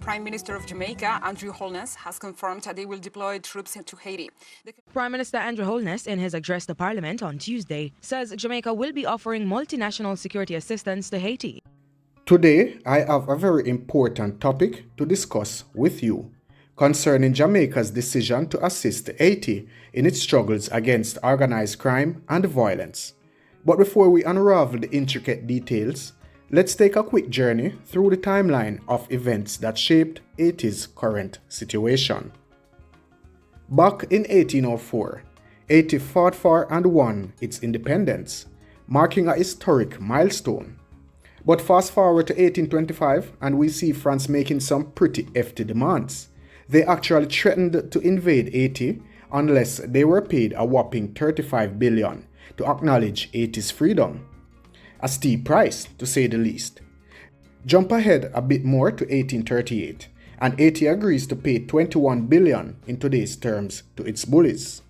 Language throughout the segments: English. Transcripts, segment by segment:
Prime Minister of Jamaica, Andrew Holness, has confirmed that they will deploy troops into Haiti. Prime Minister Andrew Holness, in his address to Parliament on Tuesday, says Jamaica will be offering multinational security assistance to Haiti. Today, I have a very important topic to discuss with you concerning Jamaica's decision to assist Haiti in its struggles against organized crime and violence. But before we unravel the intricate details, let's take a quick journey through the timeline of events that shaped Haiti's current situation. Back in 1804, Haiti fought for and won its independence, marking a historic milestone. But fast forward to 1825 and we see France making some pretty hefty demands. They actually threatened to invade Haiti unless they were paid a whopping $35 billion to acknowledge Haiti's freedom. A steep price, to say the least. Jump ahead a bit more to 1838, and Haiti agrees to pay $21 billion in today's terms to its bullies.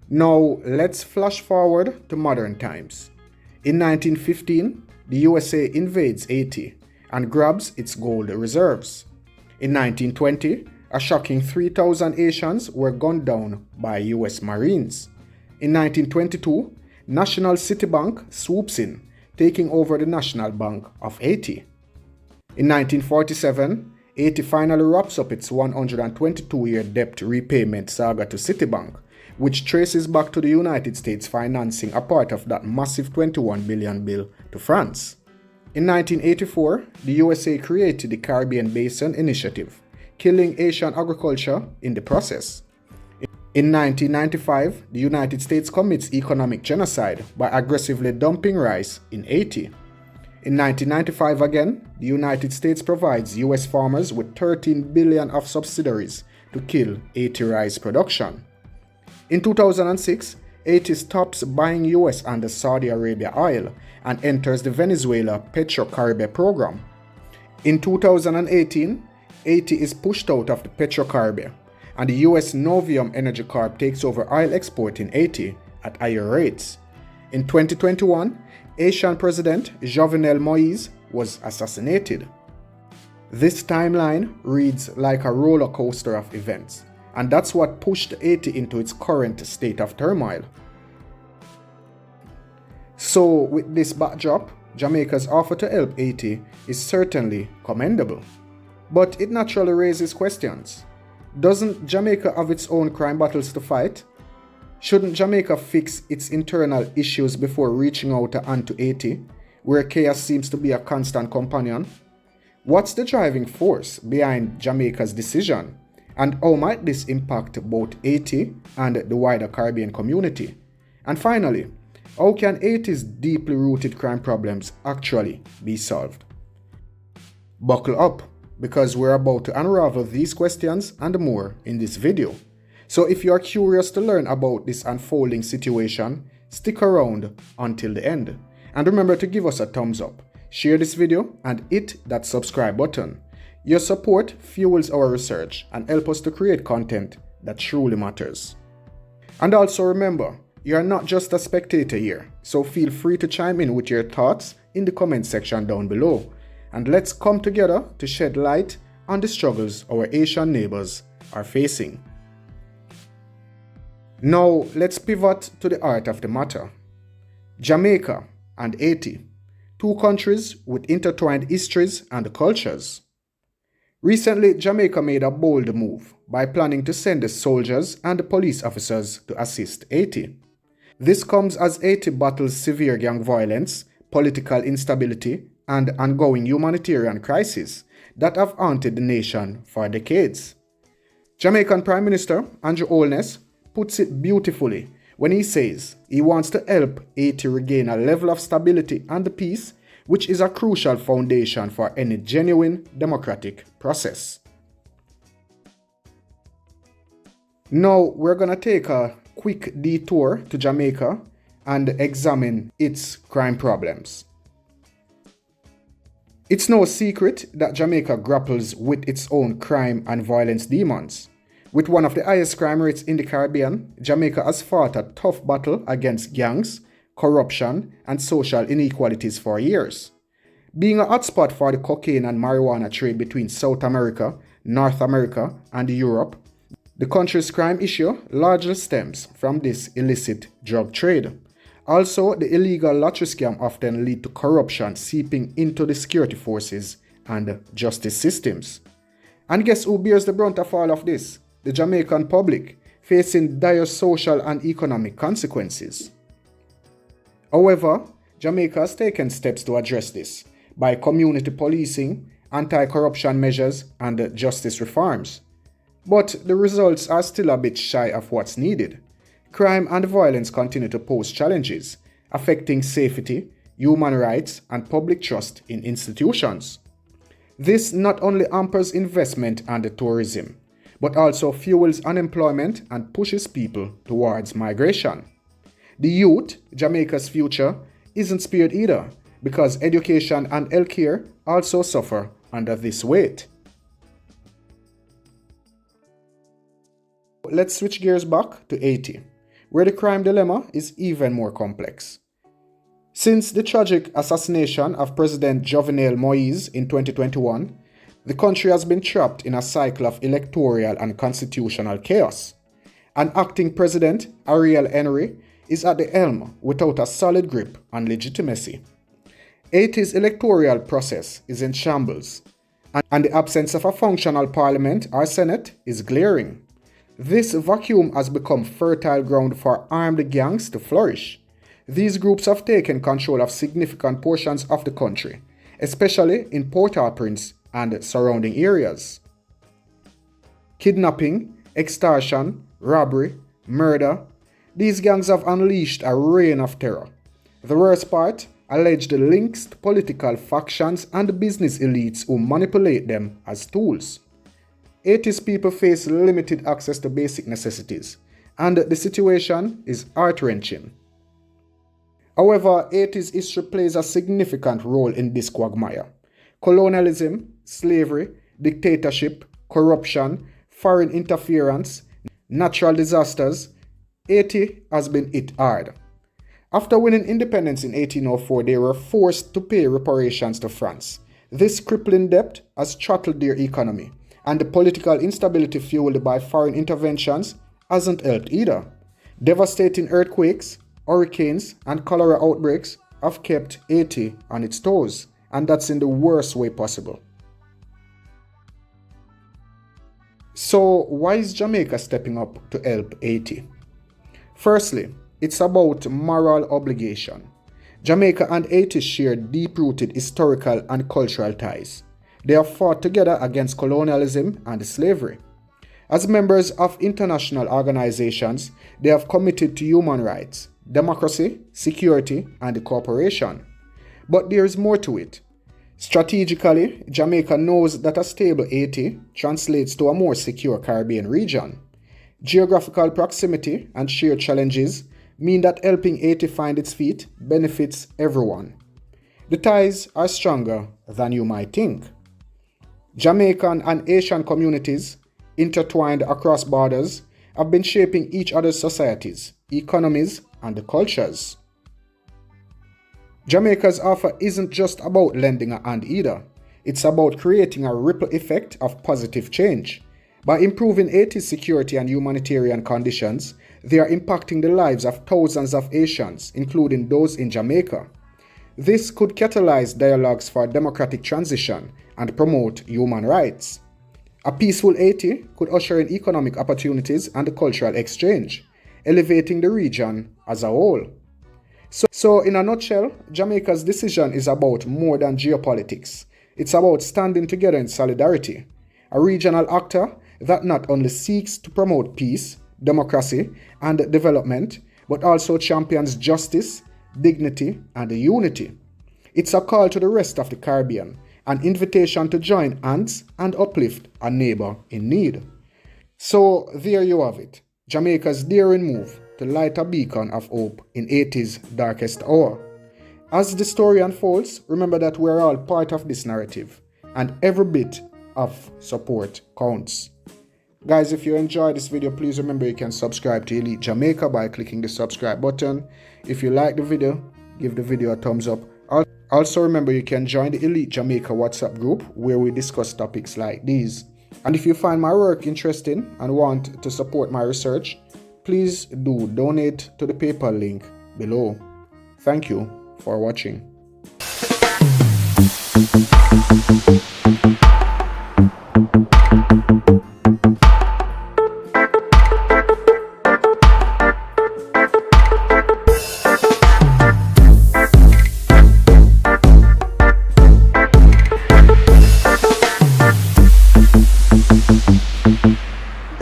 Now, let's flash forward to modern times. In 1915, the USA invades Haiti and grabs its gold reserves. In 1920, a shocking 3,000 Haitians were gunned down by US Marines. In 1922, National City Bank swoops in, taking over the National Bank of Haiti. In 1947, Haiti finally wraps up its 122-year debt repayment saga to Citibank, which traces back to the United States financing a part of that massive $21 billion bill to France. In 1984, the USA created the Caribbean Basin Initiative, killing Haitian agriculture in the process. In 1995, the United States commits economic genocide by aggressively dumping rice in Haiti. In 1995 again, the United States provides US farmers with $13 billion of subsidies to kill Haiti rice production. In 2006, Haiti stops buying US and Saudi Arabia oil and enters the Venezuela Petrocaribe program. In 2018, Haiti is pushed out of the Petrocaribe, and the US Novium Energy Corp takes over oil export in Haiti at higher rates. In 2021, Haitian President Jovenel Moïse was assassinated. This timeline reads like a roller coaster of events, and that's what pushed Haiti into its current state of turmoil. So, with this backdrop, Jamaica's offer to help Haiti is certainly commendable. But it naturally raises questions. Doesn't Jamaica have its own crime battles to fight? Shouldn't Jamaica fix its internal issues before reaching out a hand to Haiti, where chaos seems to be a constant companion? What's the driving force behind Jamaica's decision? And how might this impact both Haiti and the wider Caribbean community? And finally, how can Haiti's deeply rooted crime problems actually be solved? Buckle up, because we're about to unravel these questions and more in this video. So if you are curious to learn about this unfolding situation, stick around until the end. And remember to give us a thumbs up, share this video, and hit that subscribe button. Your support fuels our research and helps us to create content that truly matters. And also remember, you are not just a spectator here, so feel free to chime in with your thoughts in the comment section down below. And let's come together to shed light on the struggles our Asian neighbors are facing. Now, let's pivot to the heart of the matter. Jamaica and Haiti, two countries with intertwined histories and cultures. Recently, Jamaica made a bold move by planning to send the soldiers and the police officers to assist Haiti. This comes as Haiti battles severe gang violence, political instability, and ongoing humanitarian crises that have haunted the nation for decades. Jamaican Prime Minister Andrew Holness puts it beautifully when he says he wants to help Haiti regain a level of stability and peace, which is a crucial foundation for any genuine democratic process. Now we're going to take a quick detour to Jamaica and examine its crime problems. It's no secret that Jamaica grapples with its own crime and violence demons. With one of the highest crime rates in the Caribbean, Jamaica has fought a tough battle against gangs, corruption, and social inequalities for years. Being a hotspot for the cocaine and marijuana trade between South America, North America, and Europe, the country's crime issue largely stems from this illicit drug trade. Also, the illegal lottery scam often lead to corruption seeping into the security forces and justice systems. And guess who bears the brunt of all of this? The Jamaican public, facing dire social and economic consequences. However, Jamaica has taken steps to address this by community policing, anti-corruption measures, and justice reforms. But the results are still a bit shy of what's needed. Crime and violence continue to pose challenges, affecting safety, human rights, and public trust in institutions. This not only hampers investment and tourism, but also fuels unemployment and pushes people towards migration. The youth, Jamaica's future, isn't spared either, because education and healthcare also suffer under this weight. Let's switch gears back to Haiti, where the crime dilemma is even more complex. Since the tragic assassination of President Jovenel Moïse in 2021, the country has been trapped in a cycle of electoral and constitutional chaos. An acting president, Ariel Henry, is at the helm without a solid grip on legitimacy. Haiti's electoral process is in shambles, and the absence of a functional parliament or senate is glaring. This vacuum has become fertile ground for armed gangs to flourish. These groups have taken control of significant portions of the country, especially in Port-au-Prince and surrounding areas. Kidnapping, extortion, robbery, murder, these gangs have unleashed a reign of terror. The worst part, alleged links to political factions and business elites who manipulate them as tools. Haiti's people face limited access to basic necessities, and the situation is heart-wrenching. However, Haiti's history plays a significant role in this quagmire. Colonialism, slavery, dictatorship, corruption, foreign interference, natural disasters, Haiti has been hit hard. After winning independence in 1804, they were forced to pay reparations to France. This crippling debt has throttled their economy, and the political instability fueled by foreign interventions hasn't helped either. Devastating earthquakes, hurricanes, and cholera outbreaks have kept Haiti on its toes, and that's in the worst way possible. So why is Jamaica stepping up to help Haiti? Firstly, it's about moral obligation. Jamaica and Haiti share deep-rooted historical and cultural ties. They have fought together against colonialism and slavery. As members of international organizations, they have committed to human rights, democracy, security, and cooperation. But there is more to it. Strategically, Jamaica knows that a stable Haiti translates to a more secure Caribbean region. Geographical proximity and shared challenges mean that helping Haiti find its feet benefits everyone. The ties are stronger than you might think. Jamaican and Haitian communities, intertwined across borders, have been shaping each other's societies, economies, and cultures. Jamaica's offer isn't just about lending a hand either. It's about creating a ripple effect of positive change. By improving Haiti's security and humanitarian conditions, they are impacting the lives of thousands of Haitians, including those in Jamaica. This could catalyze dialogues for democratic transition and promote human rights. A peaceful Haiti could usher in economic opportunities and cultural exchange, elevating the region as a whole. So in a nutshell, Jamaica's decision is about more than geopolitics. It's about standing together in solidarity, a regional actor that not only seeks to promote peace, democracy, and development, but also champions justice, dignity, and unity. It's a call to the rest of the Caribbean, an invitation to join hands and uplift a neighbor in need. So there you have it, Jamaica's daring move to light a beacon of hope in Haiti's darkest hour. As the story unfolds, remember that we're all part of this narrative, and every bit of support counts. Guys, if you enjoyed this video, please remember you can subscribe to Elite Jamaica by clicking the subscribe button. If you like the video, give the video a thumbs up. Also remember you can join the Elite Jamaica WhatsApp group where we discuss topics like these. And if you find my work interesting and want to support my research, please do donate to the PayPal link below. Thank you for watching.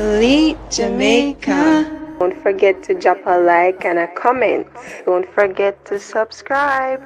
Elite Jamaica. Don't forget to drop a like and a comment. Don't forget to subscribe.